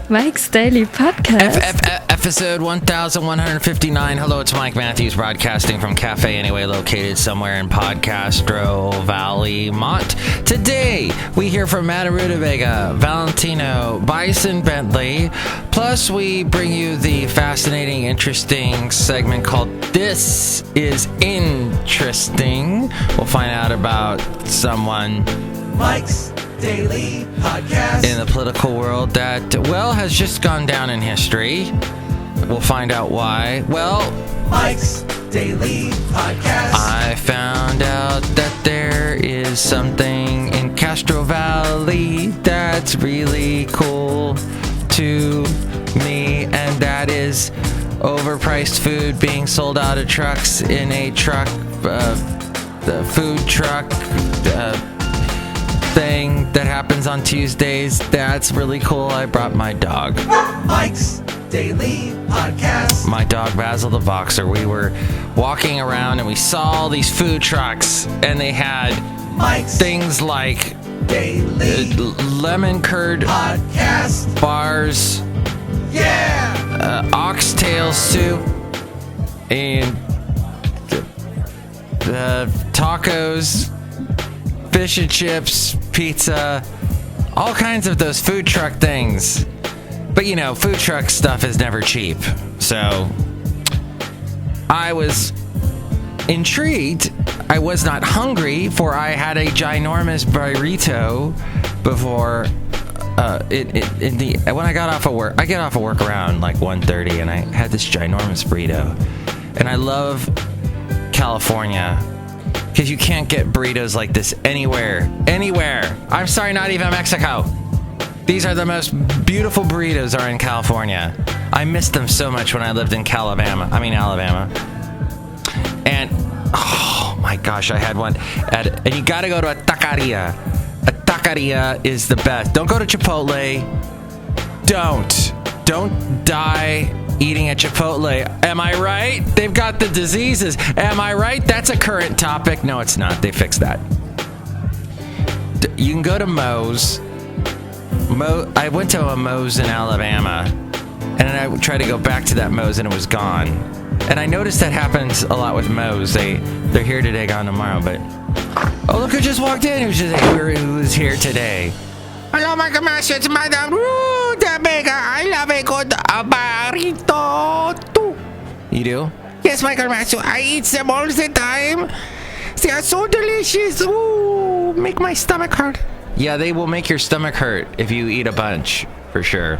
Mike's Daily Podcast. Episode 1159. Hello, it's Mike Matthews broadcasting from Cafe Anyway, located somewhere in Podcastro Valley, Mont. Today, we hear from Madame Rootabega, Valentino, Bison Bentley. Plus, we bring you the fascinating, interesting segment called This Is Interesting. We'll find out about someone. Mike's Daily Podcast. In the political world that, well, has just gone down in history. We'll find out why. Well, Mike's Daily Podcast. I found out that there is something in Castro Valley that's really cool to me, and that is overpriced food being sold out of trucks in a truck, the food truck, thing that happens on Tuesdays. That's really cool. I brought my dog. Mike's Daily Podcast. My dog Basil the Boxer. We were walking around and we saw all these food trucks, and they had Mike's things like Daily lemon curd Podcast bars, oxtail soup, and tacos, fish and chips, pizza, all kinds of those food truck things. But you know, food truck stuff is never cheap. So I was intrigued. I was not hungry, for I had a ginormous burrito before when I got off of work. I get off of work around like 1:30, and I had this ginormous burrito. And I love California, because you can't get burritos like this anywhere. I'm sorry, not even Mexico. These are the most beautiful burritos are in California. I missed them so much when I lived in Alabama. And, oh my gosh, I had one. And you gotta go to a taqueria. A taqueria is the best. Don't go to Chipotle. Don't die eating at Chipotle. Am I right? They've got the diseases. Am I right? That's a current topic. No, it's not. They fixed that. You can go to Moe's. I went to a Moe's in Alabama, and then I tried to go back to that Moe's, and it was gone. And I noticed that happens a lot with Moe's. They're here today, gone tomorrow. But oh, look who just walked in. Who was here today? Hello, my commander. It's Madame Rootabega. I love a good burrito too. You do? Yes, my commander. I eat them all the time. They are so delicious. Ooh, make my stomach hurt. Yeah, they will make your stomach hurt if you eat a bunch, for sure.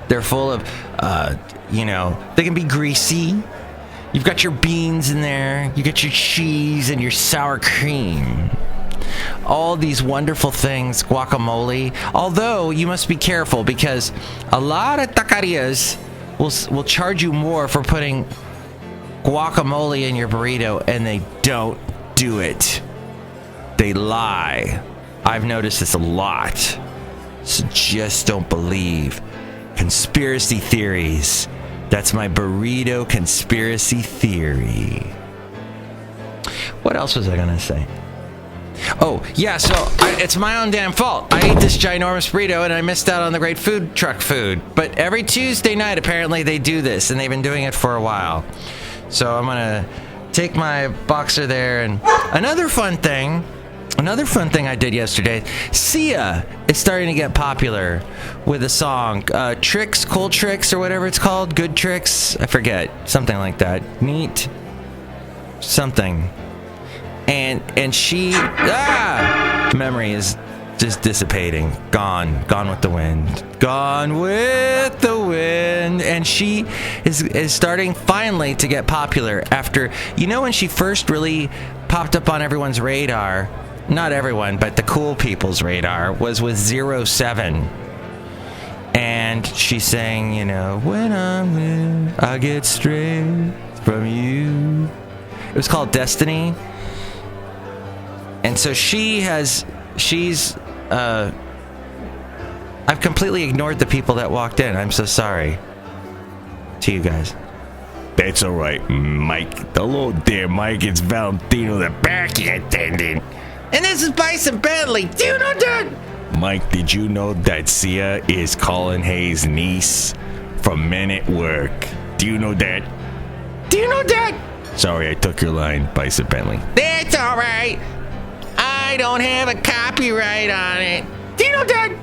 They're full of, they can be greasy. You've got your beans in there. You got your cheese and your sour cream. All these wonderful things, guacamole. Although you must be careful, because a lot of taquerias will charge you more for putting guacamole in your burrito, and they don't do it. They lie. I've noticed this a lot. So just don't believe. Conspiracy theories. That's my burrito conspiracy theory. What else was I gonna say? Oh, yeah, so it's my own damn fault. I ate this ginormous burrito, and I missed out on the great food truck food. But every Tuesday night, apparently, they do this, and they've been doing it for a while. So I'm gonna take my boxer there. And another fun thing I did yesterday, Sia is starting to get popular with a song, Tricks, Cool Tricks, or whatever it's called, Good Tricks, I forget, something like that, Neat, something. And she, memory is just dissipating, gone with the wind, and she is starting finally to get popular after, when she first really popped up on everyone's radar, not everyone, but the cool people's radar, was with 07. And she sang, when I'm with, I get straight from you. It was called Destiny. And so she's I've completely ignored the people that walked in. I'm so sorry to you guys. That's all right, Mike. Hello there, Mike. It's Valentino, the parking attendant. And this is Bison Bentley. Do you know that? Mike, did you know that Sia is Colin Hayes' niece from Men at Work? Do you know that? Do you know that? Sorry, I took your line, Bison Bentley. That's all right. I don't have a copyright on it. Do you know that?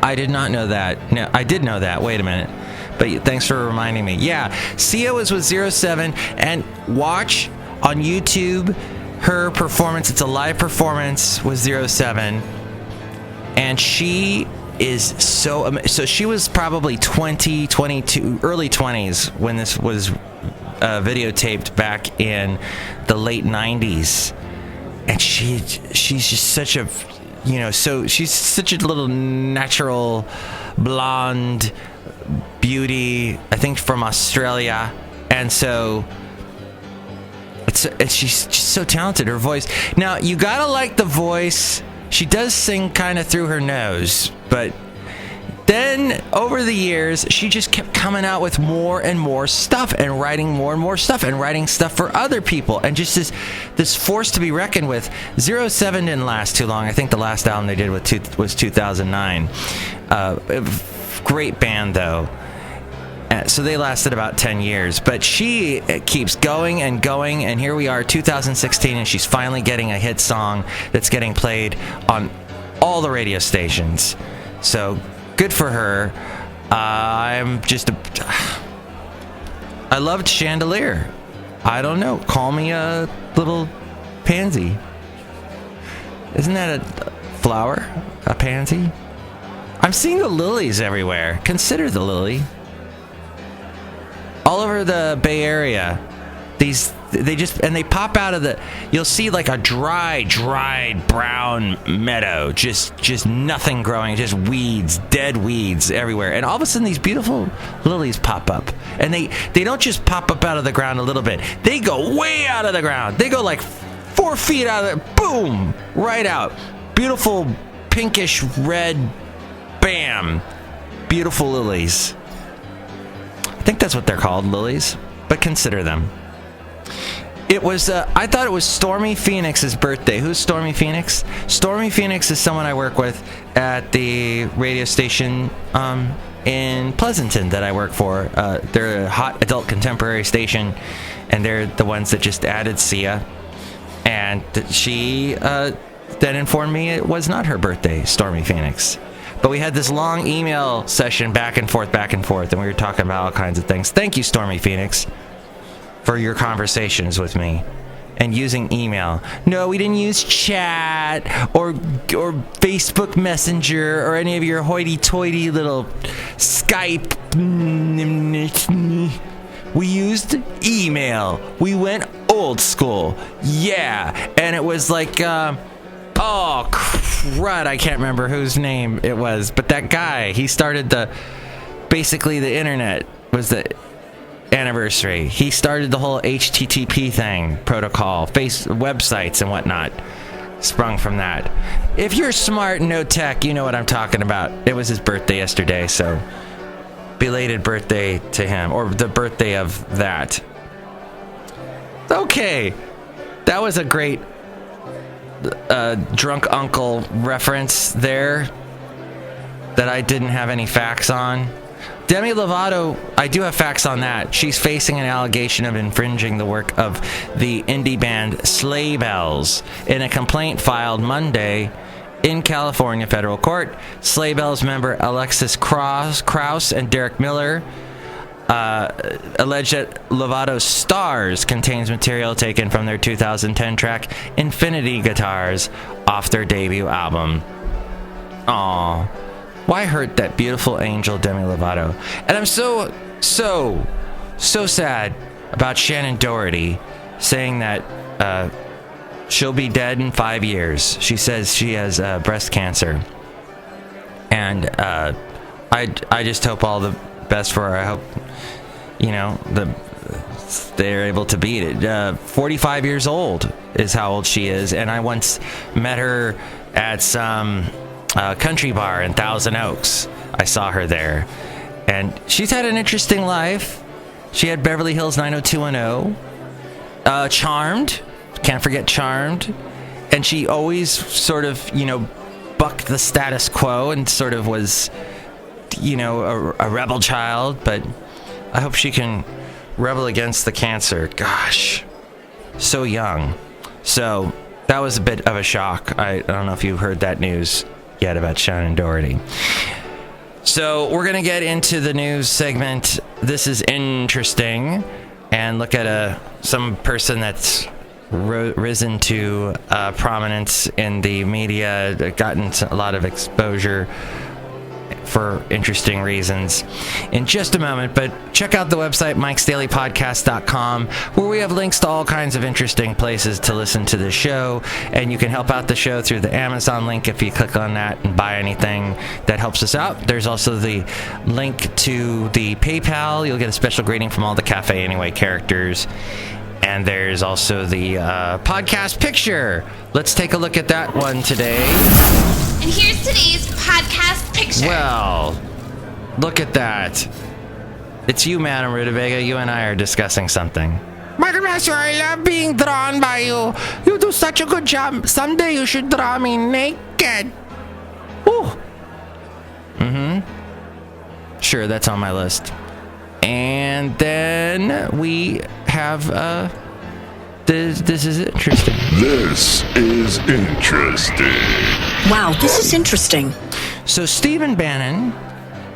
I did not know that. No, I did know that. Wait a minute. But thanks for reminding me. Yeah, Sia was with 07, and watch on YouTube her performance. It's a live performance with 07, and she is so she was probably 20, 22, early 20s when this was videotaped back in the late 90s, and she's just such a, so she's such a little natural blonde beauty, I think from Australia, and so she's just so talented. Her voice, now you gotta like the voice. She does sing kind of through her nose, but then over the years she just kept coming out with more and more stuff and writing more and more stuff and writing stuff for other people, and just this force to be reckoned with. 07 didn't last too long. I think the last album they did was 2009. Great band though. So they lasted about 10 years, but she keeps going and going, and here we are, 2016, and she's finally getting a hit song that's getting played on all the radio stations. So good for her. I loved Chandelier. I don't know. Call me a little pansy. Isn't that a flower? A pansy? I'm seeing the lilies everywhere. Consider the lily. All over the Bay Area, they pop out of you'll see like a dried brown meadow, just nothing growing, just weeds, dead weeds everywhere, and all of a sudden these beautiful lilies pop up, and they don't just pop up out of the ground a little bit, they go way out of the ground, they go like 4 feet out of it, boom, right out, beautiful pinkish red, bam, beautiful lilies. I think that's what they're called, lilies, but consider them. It was, I thought it was Stormy Phoenix's birthday. Who's Stormy Phoenix? Stormy Phoenix is someone I work with at the radio station in Pleasanton that I work for. They're a hot adult contemporary station, and they're the ones that just added Sia. And she then informed me it was not her birthday, Stormy Phoenix. But we had this long email session back and forth, and we were talking about all kinds of things. Thank you, Stormy Phoenix, for your conversations with me and using email. No, we didn't use chat or Facebook Messenger or any of your hoity-toity little Skype. We used email. We went old school. Yeah. And it was like... oh, crud, I can't remember whose name it was, but that guy, he started basically the internet was the anniversary. He started the whole HTTP thing, protocol, websites and whatnot, sprung from that. If you're smart and know tech, you know what I'm talking about. It was his birthday yesterday, so belated birthday to him, or the birthday of that. Okay, that was a great drunk uncle reference there that I didn't have any facts on. Demi Lovato, I do have facts on that. She's facing an allegation of infringing the work of the indie band Sleigh Bells in a complaint filed Monday in California federal court. Sleigh Bells member Alexis Krauss and Derek Miller alleged that Lovato's Stars contains material taken from their 2010 track Infinity Guitars off their debut album. Aww. Why hurt that beautiful angel Demi Lovato? And I'm so sad about Shannon Doherty saying that she'll be dead in 5 years. She says she has breast cancer. And I just hope all the best for her. I hope, they're able to beat it. 45 years old is how old she is, and I once met her at some country bar in Thousand Oaks. I saw her there, and she's had an interesting life. She had Beverly Hills 90210, Charmed, can't forget Charmed, And she always sort of, bucked the status quo and sort of was, a rebel child. But I hope she can rebel against the cancer. Gosh, so young. So that was a bit of a shock. I don't know if you've heard that news yet about Shannon Doherty. So we're going to get into the news segment. This is interesting. And look at some person that's risen to prominence in the media, gotten a lot of exposure for interesting reasons in just a moment. But check out the website mikesdailypodcast.com, where we have links to all kinds of interesting places to listen to the show, and you can help out the show through the Amazon link if you click on that and buy anything that helps us out. There's also the link to the PayPal. You'll get a special greeting from all the Cafe Anyway characters. And there's also the podcast picture. Let's take a look at that one today. And here's today's podcast picture. Well, look at that. It's you, Madame Rootabega. You and I are discussing something. Michael Master, I love being drawn by you. You do such a good job. Someday you should draw me naked. Ooh. Sure, that's on my list. And then we have this is interesting. This is interesting. Wow, this is interesting. So Stephen Bannon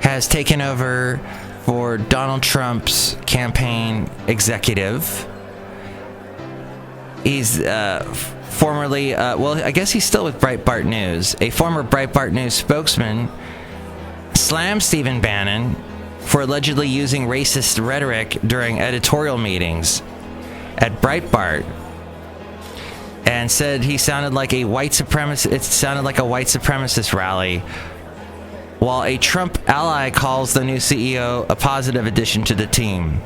has taken over for Donald Trump's campaign executive. He's formerly, I guess he's still with Breitbart News. A former Breitbart News spokesman slammed Stephen Bannon for allegedly using racist rhetoric during editorial meetings at Breitbart, and said he sounded like a white supremacist. It sounded like a white supremacist rally, while a Trump ally calls the new CEO a positive addition to the team.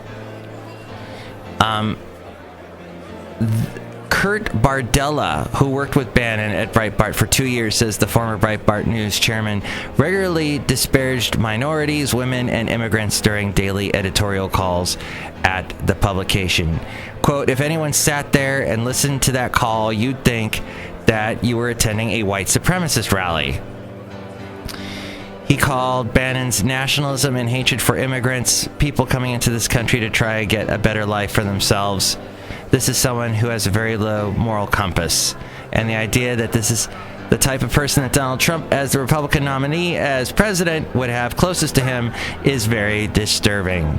Kurt Bardella, who worked with Bannon at Breitbart for 2 years, says the former Breitbart News chairman regularly disparaged minorities, women, and immigrants during daily editorial calls at the publication. Quote, if anyone sat there and listened to that call, you'd think that you were attending a white supremacist rally. He called Bannon's nationalism and hatred for immigrants, people coming into this country to try to get a better life for themselves. This is someone who has a very low moral compass. And the idea that this is the type of person that Donald Trump, as the Republican nominee as president, would have closest to him is very disturbing.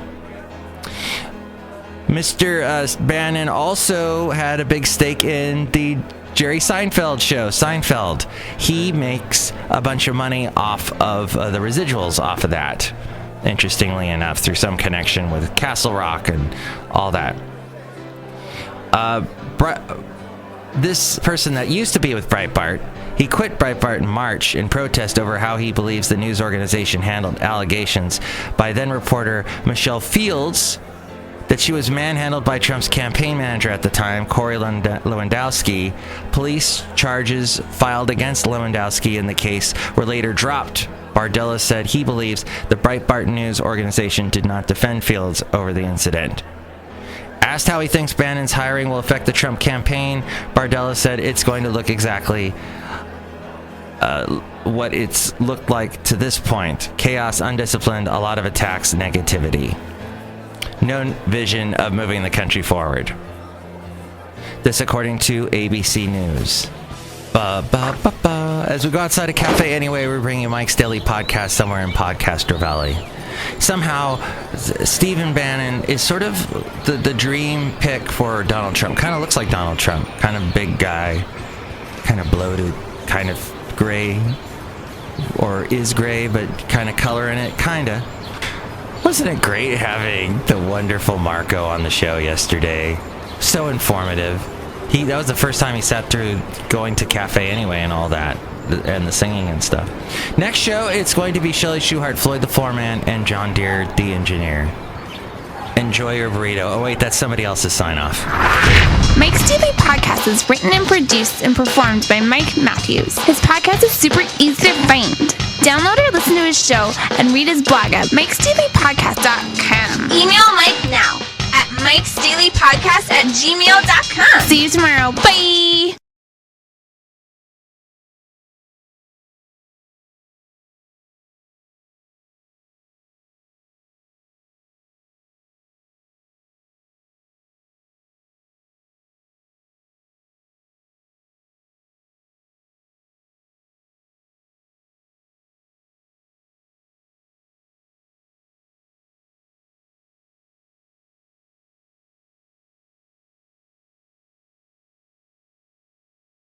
Mr. Bannon also had a big stake in the Jerry Seinfeld show, Seinfeld. He makes a bunch of money off of the residuals off of that, interestingly enough, through some connection with Castle Rock and all that. This person that used to be with Breitbart, he quit Breitbart in March in protest over how he believes the news organization handled allegations by then reporter Michelle Fields that she was manhandled by Trump's campaign manager at the time, Corey Lewandowski. Police charges filed against Lewandowski in the case were later dropped. Bardella said he believes the Breitbart News organization did not defend Fields over the incident. Asked how he thinks Bannon's hiring will affect the Trump campaign, Bardella said it's going to look exactly what it's looked like to this point. Chaos, undisciplined, a lot of attacks, negativity. No vision of moving the country forward. This according to ABC News. As we go outside a cafe anyway, we're bringing you Mike's Daily Podcast somewhere in Podcaster Valley. Somehow, Stephen Bannon is sort of the dream pick for Donald Trump. Kind of looks like Donald Trump. Kind of big guy. Kind of bloated. Kind of gray. Or is gray, but kind of color in it. Kind of. Wasn't it great having the wonderful Marco on the show yesterday? So informative. That was the first time he sat through going to Cafe Anyway and all that, and the singing and stuff. Next show, it's going to be Chely Shoehart, Floyd the Floorman, and John Deere, the engineer. Enjoy your burrito. Oh wait, that's somebody else's sign off. Mike's Daily Podcast is written and produced and performed by Mike Matthews. His podcast is super easy to find. Download or listen to his show and read his blog at mikesdailypodcast.com. Email Mike now at mikesdailypodcast@gmail.com. See you tomorrow. Bye!